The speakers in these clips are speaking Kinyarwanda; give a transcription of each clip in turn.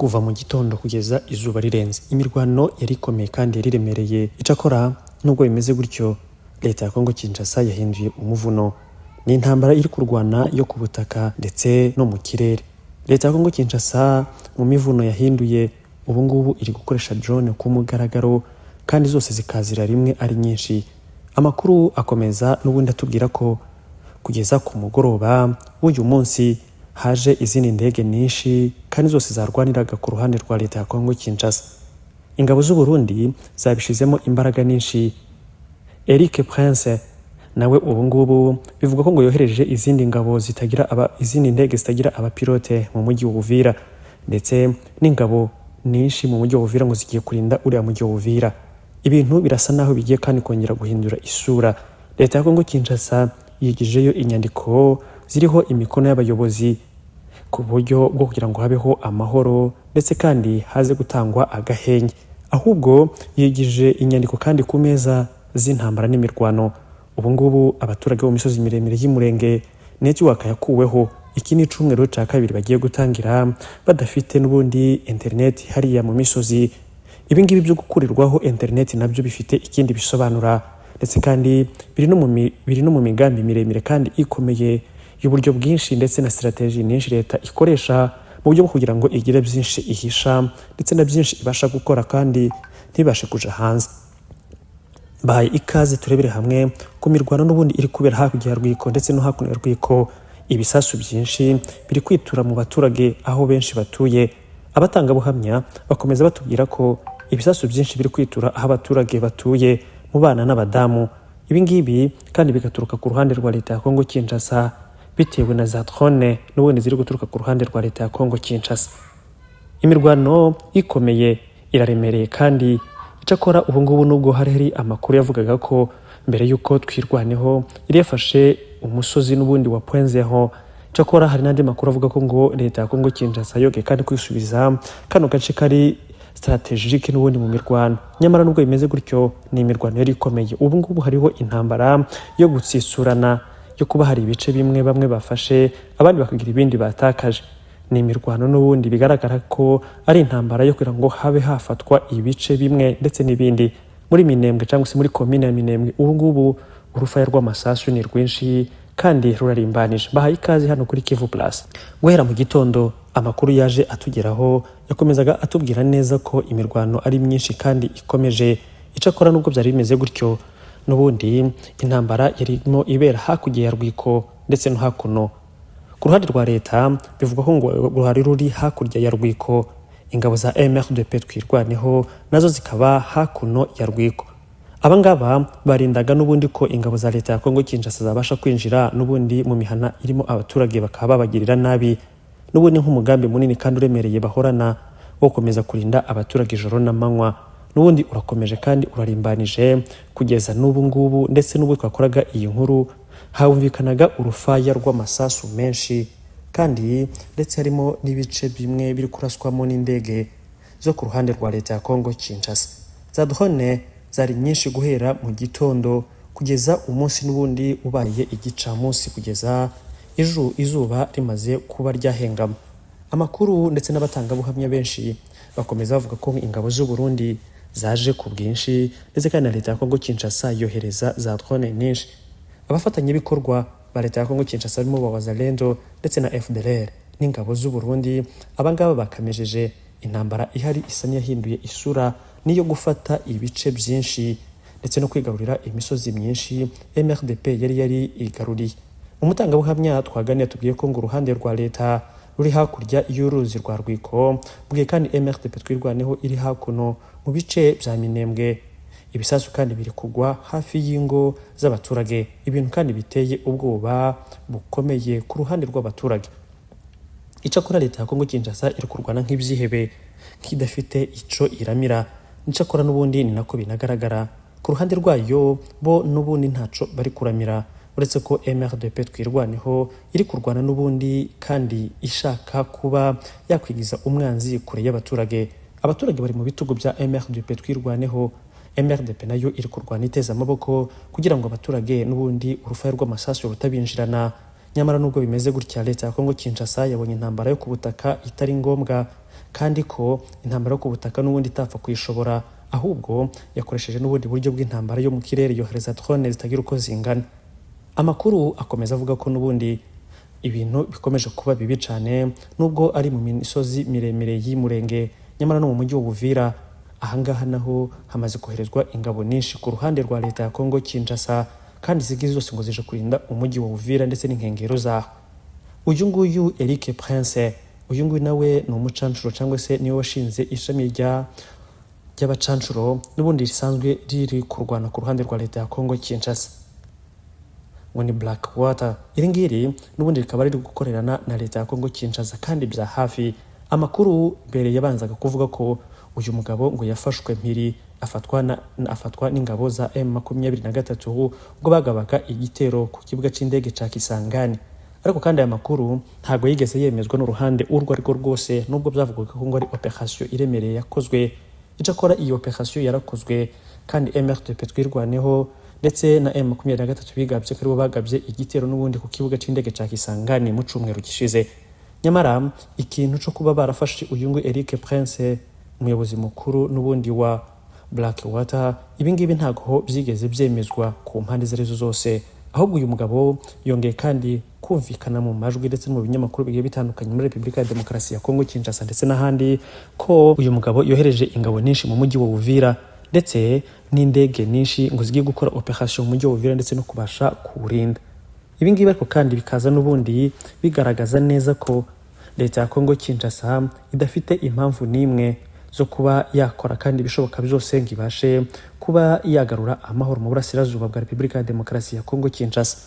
kuva mu gitondo kugeza izuba rirenze. Imirwano yari ikomeye kandi yari iremereye. Icakora nubwo bimeze gutyo, leta ya Kongo Kinshasa yahinduye umuvuno. Ni intambara iri kurwana yo ku butaka ndetse no mu kirere. Leta ya Kongo Kinshasa mu mivuno yahinduye, ubu ngubu iri gukoresha drone ku mugaragaro kandi zose zikazira rimwe ari nyinshi. Amakuru akomeza n'ubundi atubwira ko kugeza ku mugoroba w'uyu munsi haje izindi ndege nyinshi kandi zose zarwaniraga ku ruhande rwa leta ya Kongo Kinshasa. Ingabo z'u Burundi zabishizemo imbaraga nyinshi. Eric Prince nawe ubu ngubu bivuga ko ngo yohereje izindi ngabo izindi ndege zitagira abapilote mu mujyi wa Uvira, ndetse n'ingabo nyinshi mu mujyi wa Uvira ngo zigiye kurinda uriya mujyi wa Uvira. Ibintu birasa naho bigiye kandi kongera guhindura isura. Leta ya Kongo Kinshasa yigijeyo inyandiko ziriho imikono y'abayobozi ku buryo bwo kugira ngo habeho amahoro ndetse kandi haze gutangwa agahenge. Ahubwo yigije inyandiko kandi ku meza z'intambara n'imirwano. Ubu ngubu abaturage bo mu misozi miremire y'Umurenge network yakuweho. Iki ni icumweru cya kabiri bagiye gutangira badafite n'ubundi internet hariya mu misozi. Ibi ngibi byo gukurirwaho internet nabyo bifite ikindi bisobanura, ndetse kandi biri no mu migambi miremire kandi ikomeye y'uburyo bwinshi ndetse na strategy nyinshi leta ikoresha mu buryo bwo kugira ngo igire byinshi ihisha ndetse na byinshi ibasha gukora kandi ntibashe kuja hanze. Bahaye ikaze turebere hamwe ku mirwano n'ubundi iri kubera hakurya ya Rwiko ndetse no hakuno ya Rwiko. Ibisasu byinshi biri kwitura mu baturage aho benshi batuye. Abatangabuhamya bakomeza batubwira ko ibisasu byinshi biri kwitura aho abaturage batuye mu bana n'abadamu. Ibi ngibi kandi bigaturuka ku ruhande rwa leta ya Kongo Kinshasa bitewe na za drone n'ubundi ziri guturuka ku ruhande rwa leta ya Kongo Kinshasa. Imirwano ikomeye iraremereye kandi icakora ubu ngubu nubwo hari amakuru yavugaga ko mbere yuko twirwaneho iri yafashe umusozi n'ubundi wa Pwenzeho. Icakora hari n'andi makuru avuga ko ngo leta ya Kongo Kinshasa yoge kandi kwisubiza kano gace kari strategique n'ubundi mu mirwano. Nyamara nubwo bimeze gutyo, ni imirwano yari ikomeye. Ubu ngubu hariho intambara yo gutsisurana yo kuba hari ibice bimwe bamwe bafashe abandi bakagira ibindi batakaje. Ni imirwano n'ubundi bigaragara ko ari intambara yo kugira ngo habe hafatwa ibice bimwe ndetse n'ibindi. Muri Minembwe cyangwa se muri komine ya Minembwe ubu ngubu urufaya rw'amasasu ni rwinshi kandi rurarimbanije. Bahaye ikaze hano kuri Kivu Plus. Guhera mu gitondo amakuru yaje atugeraho yakomezaga atubwira neza ko imirwano ari myinshi kandi ikomeje. Icakora nubwo byari bimeze gutyo, n'ubundi intambara yarimo ibera hakurya ya Rwiko ndetse no hakuno. Ku ruhande rwa leta bivuga ko ngo ruhari ruri hakurya ya Rwiko. Ingabo za MRDP twirwaneho nazo zikaba hakuno ya Rwiko. Abangaba barindaga n'ubundi ko ingabo za leta ya Kongo Kinshasa zabasha kwinjira n'ubundi mu mihana irimo abaturage bakaba babagirira nabi. N'ubundi nk'umugambi munini kandi uremereye bahorana wo gukomeza kurinda abaturage ijoro n'amanywa. N'ubundi urakomeje kandi urarimbanije kugeza n'ubu ngubu, ndetse n'ubwo twakoraga iyi nkuru humvikanaga urufaya rw'amasasu menshi kandi ndetse harimo n'ibice bimwe biri kuraswamo n'indege zo ku ruhande rwa leta ya Kongo Kinshasa. Za drone zari nyinshi guhera mu gitondo kugeza umunsi n'ubundi ubaye igicamunsi kugeza izuba rimaze kuba ryahengama. Amakuru ndetse n'abatangabuhamya benshi bakomeza bavuga ko ingabo z'u Burundi zaje ku bwinshi ndetse kandi na leta ya Kongo Kinshasa yohereza za drone nyinshi. Abafatanyabikorwa ba leta ya Kongo Kinshasa barimo Wazalendo ndetse na FDLR n'ingabo z'u Burundi, abangaba bakamejeje intambara ihari isa n'iyahinduye isura niyo gufata ibice byinshi ndetse no kwigarurira imisozi myinshi MRDP yari igaruriye. Umutangabuhamya twaganiye tubwiye ko ngo uruhande rwa leta ruri hakurya y'uruzi rwa Rwiko, bwiye kandi MRDP twirwaneho iri hakuno mu bice bya Minembwe. Ibisasu kandi biri kugwa hafi y'ingo z'abaturage, ibintu kandi biteye ubwoba bukomeye ku ruhande rw'abaturage. Icakora leta ya Kongo Kinshasa iri kurwana nk'ibyihebe nk'idafite ico iramira. Icakora n'ubundi ni nako binagaragara ku ruhande rwayo, bo n'ubundi ntaco bari kuramira, uretse ko MRDP twirwaneho iri kurwana n'ubundi kandi ishaka kuba yakwigiza umwanzi kure y'abaturage. Abaturage bari mu bitugu bya MRDP twirwaneho. MRDP nayo iri kurwana iteza amaboko kugira ngo abaturage n'ubundi urufaya rw'amasasu rutabinjirana. Nyamara nubwo bimeze gutya, leta ya Kongo Kinshasa yabonye intambara yo ku butaka itari ngombwa kandi ko intambara yo ku butaka n'ubundi itapfa kuyishobora, ahubwo yakoresheje n'ubundi buryo bw'intambara yo mu kirere, yohereza drone zitagira uko zingana. Amakuru akomeza avuga ko n'ubundi ibintu bikomeje kuba bibi cyane, nubwo ari mu misozi miremire y'Umurenge, nyamara no mu mujyi wa Uvira ahangaha naho hamaze koherezwa ingabo nyinshi ku ruhande rwa leta ya Kongo Kinshasa, kandi zigize zose ngo zije kurinda umujyi wa Uvira ndetse n'inkengero zaho. Uyu nguyu Eric Prince, uyu nguyu nawe ni umucancuro cyangwa se niwe washinze ishami ry'abacancuro n'ubundi risanzwe riri kurwana ku ruhande rwa leta ya Kongo Kinshasa, ngo ni Blackwater. Iri ngiri n'ubundi rikaba riri gukorerana na leta ya Kongo Kinshasa kandi bya hafi. Amakuru mbere yabanzaga kuvuga ko uyu mugabo ngo yafashwe mpiri afatwa n'ingabo za M23 ubwo bagabaga igitero ku kibuga cy'indege cya Kisangani, ariko kandi aya makuru ntabwo yigeze yemezwa n'uruhande urwo ariko rwose, nubwo byavugaga ko ngo ari operation iremereye yakozwe. Icyakora iyi operation yarakozwe kandi MRDP twirwaneho ndetse na M23 bigabye ko aribo bagabye igitero n'ubundi ku kibuga cy'indege cya Kisangani mu cyumweru gishize. Nyamara ikintu cyo kuba barafashe uyu ngo Eric Prince, umuyobozi mukuru n'ubundi wa Blackwater, ibingibi ntago byigeze byemezwa ku mpande zarizo zose, ahubwo uyu mugabo yongeye kandi kumvikana mu majwi ndetse no mu binyamakuru bigiye bitandukanye muri Repubulika ya Demokarasi ya Kongo Kinshasa ndetse n'ahandi ko uyu mugabo yohereje ingabo nyinshi mu mujyi wa Uvira ndetse n'indege nyinshi ngo zigiye gukora operation mu mujyi wa Uvira ndetse no kubasha kuwurinda. Ibingibi ariko kandi bikaza n'ubundi bigaragaza neza ko leta ya Kongo Kinshasa idafite impamvu n'imwe zo kuba yakora kandi ibishoboka byose ngo ibashe kuba yagarura amahoro mu burasirazuba bwa Repubulika ya Demokarasi ya Kongo Kinshasa.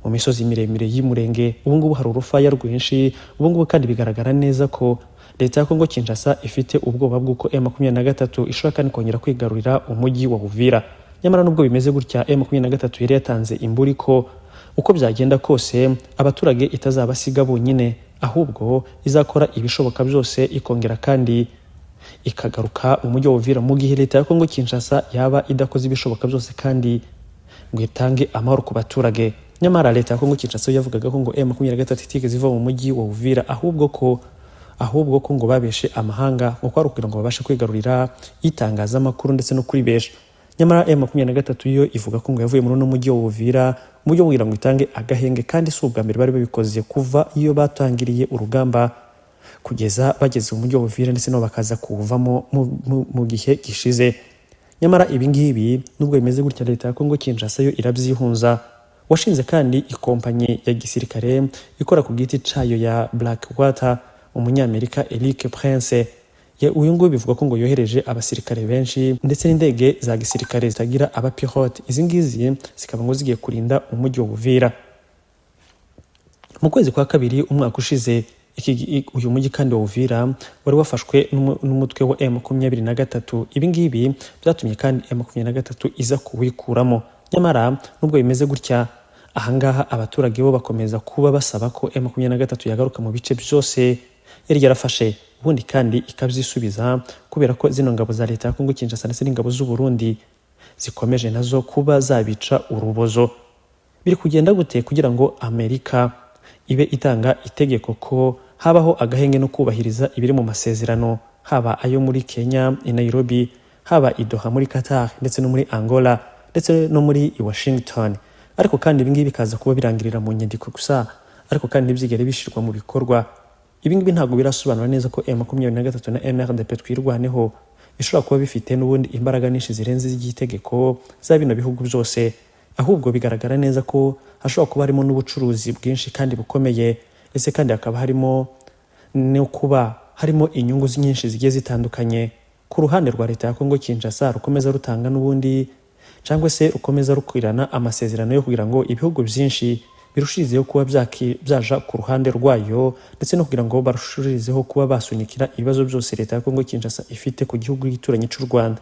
Mu misozi miremire y'Umurenge ubungubu hari urufaya rwinshi, ubungubu kandi bigaragara neza ko leta ya Kongo Kinshasa ifite ubwoba bw'uko M23 ishobora kandi kongera kwigarurira umujyi wa Uvira. Nyamara nubwo bimeze gutya, M23 yari yatanze imburi ko uko byagenda kose abaturage itazabasiga bonyine, ahubwo izakora ibishoboka byose ikongera kandi ikagaruka mu mujyi wa Uvira mu gihe leta ya Kongo Kinshasa yaba idakoze ibishoboka byose kandi ngo itange amahoro ku baturage. Nyamara leta ya Kongo Kinshasa yavugaga ko ngo M23 itigeze iva mu mujyi wa Uvira, ahubwo ko ngo babeshe amahanga ngo kwari kugira ngo babashe kwigarurira itangazamakuru ndetse no kuribesha. Nyamara M23 yo ivuga ko ngo yavuye muri no mujyi wa Uvira mu buryo kugira ngo itange agahenge, kandi si ubwa mbere bari babikoze kuva iyo batangiriye urugamba kugeza bageze mu mujyi wa Uvira ndetse no bakaza kuwuvamo mu gihe gishize. Nyamara ibingibi nubwo bimeze gutya, leta ya Kongo Kinshasa yo irabyihunza. Washinze kandi ikompanyi ya gisirikare ikora ku giti cayo ya Blackwater, umunyamerika Eric Prince. Uyu nguyu bivuga ko ngo yohereje abasirikare benshi ndetse n'indege za gisirikare zitagira abapilote. Izi ngizi zikaba ngo zigiye kurinda umujyi wa Uvira. Mu kwezi kwa kabiri umwaka ushize, uyu mujyi kandi wa Uvira wari wafashwe n'umutwe wa M23. Ibingibi byatumye kandi M23 iza kuwikuramo. Nyamara nubwo bimeze gutya, ahangaha abaturage bo bakomeza kuba basaba ko M23 yagaruka mu bice byose yari yarafashe, ubundi kandi ikabyisubiza, kubera ko zino ngabo za leta ya Kongo Kinshasa ndetse n'ingabo z'u Burundi zikomeje nazo kuba zabica urubozo. Biri kugenda gute kugira ngo Amerika ibe itanga itegeko ko habaho agahenge no kubahiriza ibiri mu masezerano, haba ayo muri Kenya i Nairobi, haba i Doha muri Qatar ndetse no muri Angola ndetse no muri Washington, ariko kandi ibingibi bikaza kuba birangirira mu nyandiko gusa, ariko kandi ntibyigere bishirwa mu bikorwa. Ibingibi ntabwo birasobanura neza ko M23 na MRDP twirwaneho bishobora kuba bifite n'ubundi imbaraga nyinshi zirenze z'igitegeko za bino bihugu byose, ahubwo bigaragara neza ko hashobora kuba harimo n'ubucuruzi bwinshi kandi bukomeye, ese kandi hakaba harimo no kuba harimo inyungu nyinshi zigiye zitandukanye ku ruhande rwa leta ya Kongo Kinshasa rukomeza rutanga n'ubundi cyangwa se rukomeza rukwirana amasezerano yo kugira ngo ibihugu byinshi birushirizeho kuba byaja ku ruhande rwayo ndetse no kugira ngo barushirizeho kuba basunikira ibibazo byose leta ya Kongo Kinshasa ifite ku gihugu gituranye cy'u Rwanda.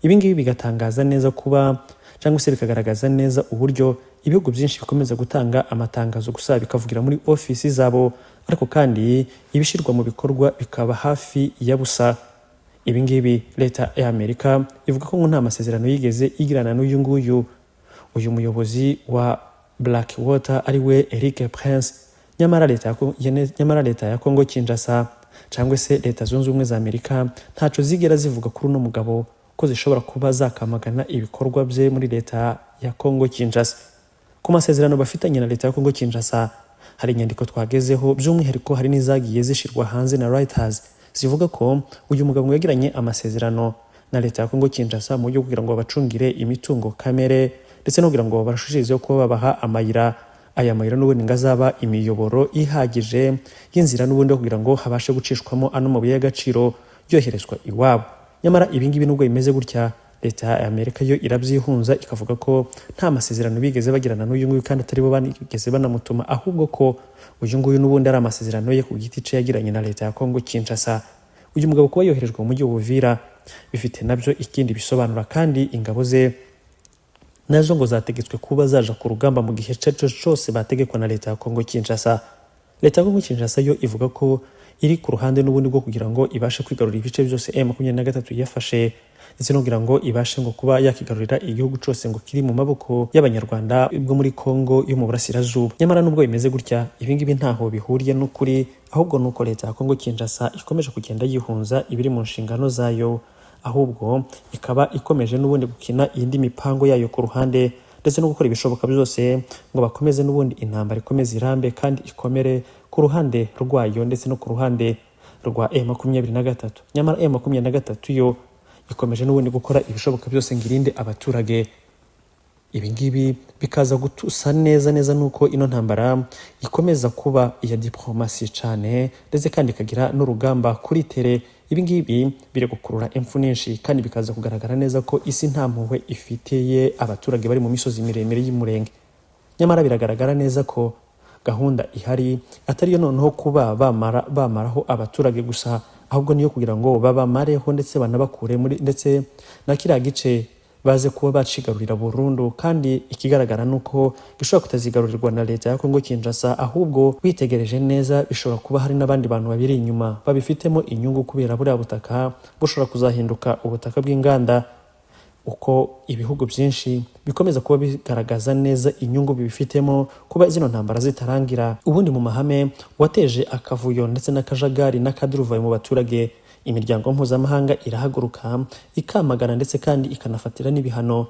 Ibingibi bigatangaza neza kuba cyangwa se bikagaragaza neza uburyo ibihugu byinshi bikomeza gutanga amatangazo gusa bikavugira muri ofisi zabo, ariko kandi ibishirwa mu bikorwa bikaba hafi ya busa. Ibingibi leta ya Amerika ivuga ko nta masezerano yigeze igirana n'uyu nguyu uyu muyobozi wa Blackwater ari we Eric Prince. Nyamara leta ya Kongo Kinshasa cyangwa se leta zunze ubumwe za Amerika ntaco zigera zivuga kuri uno mugabo ko zishobora kuba zakamagana ibikorwa bye muri leta ya Kongo Kinshasa. Ku masezerano bafitanye na leta ya Kongo Kinshasa hari inyandiko twagezeho, by'umwihariko hari n'izagiye zishirwa hanze na Reuters zivuga ko uyu mugabo yagiranye amasezerano na leta ya Kongo Kinshasa mu buryo kugira ngo bacungire imitungo kamere ndetse no kugira ngo barashishirizeho kuba babaha amayira. Aya mayira n'ubundi ngazaba imiyoboro ihagije y'inzira n'ubundi kugira ngo habashe gucishwamo ano mabuye y'agaciro yoherezwa iwabo. Nyamara ibingibi nubwo bimeze gutya, leta ya Amerika yo irabyihunza ikavuga ko nta masezerano bigeze bagirana n'uyu nguyu kandi atari bo banigeze banamutuma, ahubwo ko uyu nguyu n'ubundi ari amasezerano ye ku giti cye yagiranye na leta ya Kongo Kinshasa. Uyu mugabo kuba yoherejwe mu mujyi wa Uvira bifite nabyo ikindi bisobanura, kandi ingabo ze nazo ngo zategetswe kuba zaja ku rugamba mu gihe cyose bategekwa na leta ya Kongo Kinshasa. Leta ya Kongo Kinshasa yo ivuga ko iri ku ruhande n'ubundi bwo kugira ngo ibashe kwigarurira ibice byose M23 yafashe, ndetse no kugira ngo ibashe ngo kuba yakigarurira igihugu cyose ngo kiri mu maboko y'abanyarwanda bwo muri Kongo yo mu burasirazuba. Nyamara nubwo bimeze gutya, ibingibi ntaho bihuriye n'ukuri, ahubwo nuko leta ya Kongo Kinshasa ikomeje kugenda yihunza ibiri mu nshingano zayo, ahubwo ikaba ikomeje n'ubundi gukina indi mipango yayo ku ruhande, ndetse no gukora ibishoboka byose ngo bakomeze n'ubundi intambara ikomeze irambe kandi ikomere ku ruhande rwayo ndetse no ku ruhande rwa M23. Nyamara M23 yo ikomeje n'ubundi gukora ibishoboka byose ngirinde abaturage. Ibingibi bikaza gutusa neza nuko ino ntambara ikomeza kuba iya diplomasi cyane, ndetse kandi ikagira n'urugamba kuri tere. Ibingibi biri gukurura impfu nyinshi kandi bikaza kugaragara neza ko isi nta mpuhwe ifitiye abaturage bari mu misozi miremire y'umurenge. Nyamara biragaragara neza ko gahunda ihari atari yo noneho kuba bamaraho abaturage gusa, ahubwo niyo kugira ngo babamareho ndetse banabakure muri ndetse na kiriya gice baze kuba bacigarurira burundu. Kandi ikigaragara nuko gishobora kutazigarurirwa na leta ya Kongo Kinshasa, ahubwo witegereje neza bishobora kuba hari n'abandi bantu babiri inyuma babifitemo inyungu, kubera buriya butaka bushobora kuzahinduka ubutaka bw'inganda. Uko ibihugu byinshi bikomeza kuba bigaragaza neza inyungu bibifitemo kuba zino ntambara zitarangira, ubundi mu mahame wateje akavuyo ndetse n'akajagari n'akaduruvayo mu baturage, imiryango mpuzamahanga irahaguruka ikamagana ndetse kandi ikanafatira n'ibihano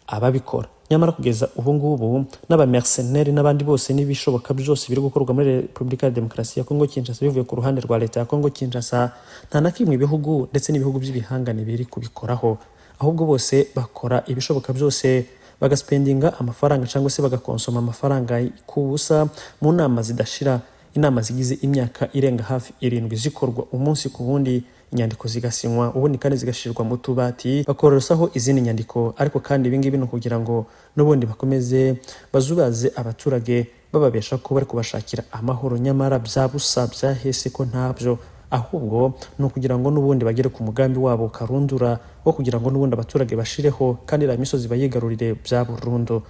ababikora. Nyamara kugeza ubu ngubu n'abamercenaires n'abandi bose n'ibishoboka byose biri gukorwa muri Repubulika ya Demokarasi ya Kongo Kinshasa bivuye ku ruhande rwa leta ya Kongo Kinshasa, nta na kimwe ibihugu ndetse n'ibihugu by'ibihangane biri kubikoraho, ahubwo bose bakora ibishoboka byose bagaspendinga amafaranga cyangwa se bagakonsoma amafaranga ku busa mu nama zidashira, inama zigize imyaka irenga hafi 7 zikorwa umunsi ku wundi, inyandiko zigasinywa ubundi kandi zigashirwa mu tubati bakorosaho izindi nyandiko. Ariko kandi ibingibi no kugira ngo n'ubundi bakomeze bazubaze abaturage bababesha ko bari kubashakira amahoro, nyamara byabusa byahese ko ntabyo, ahubwo no kugira ngo n'ubundi bagere ku mugambi wabo karundura wo kugira ngo n'ubundi abaturage bashireho kandi la misozi bayigarurire bya burundu.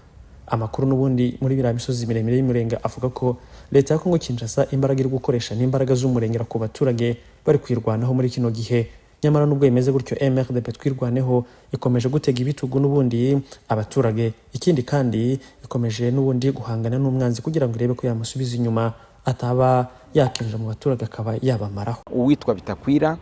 Amakuru n'ubundi muri biriya misozi miremire y'umurenge avuga ko leta ya Kongo Kinshasa imbaraga iri gukoresha n'imbaraga z'umurengera ku baturage bari kwirwanaho muri kino gihe. Nyamara nubwo imeze gutyo, MRDP twirwaneho ikomeje gutega ibitugu n'ubundi abaturage. Ikindi kandi ikomeje n'ubundi guhangana n'umwanzi kugira ngo irebe ko yamusubiza inyuma, ataba yakinjira mu baturage akaba yabamaraho. Uwitwa Bitakwira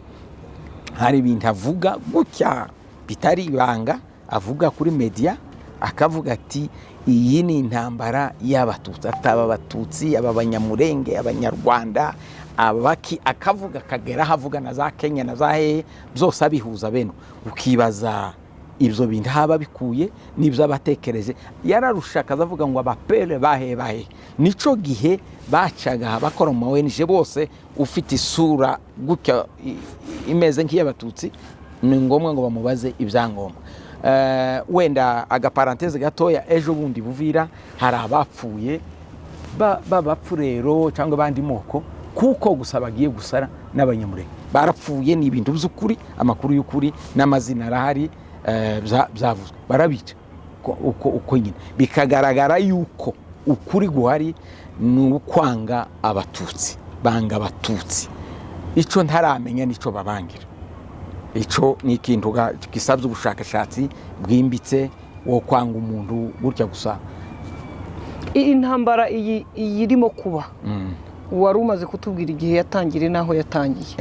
hari ibintu avuga gutya bitari ibanga, avuga kuri media akavuga ati iyi ni intambara y'abatutsi, ataba abatutsi, abanyamurenge, abanyarwanda, abaki, akavuga kagera havuga na za Kenya na za hehe byose abihuza beno. Ukibaza ibyo bintu haba bikuye n'ibyo abatekereje. Yararushaka avuga ngo abapere bahe nico gihe bacaga bakora mu ONG bose ufite isura gutya imeze nk'iy'abatutsi, ni ngombwa ngo bamubaze ibyangombwa. Wenda agaparanteze gatoya, ejo bundi Buvira hari abapfuye b'abapfurero cyangwa abandi moko kuko gusa bagiye gusara n'abanyamurenge. Barapfuye, ni ibintu by'ukuri, amakuru y'ukuri n'amazina arahari, byavuzwe barabica uko nyine. Bikagaragara yuko ukuri guhari ni ukwanga abatutsi, banga abatutsi. Icyo ntaramenya nico babangira. Ico ni ikintu gisabye ubushakashatsi bwimbitse wo kwanga umuntu gutya gusa. Intambara iyi irimo kuba wari umaze kutubwira igihe yatangiriye n'aho yatangiye.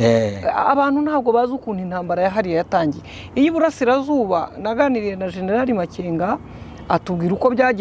Abantu ntabwo bazi ukuntu intambara yahariye yatangiye. Iyi Burasirazuba naganiriye na General Makenga atubwira uko byagiye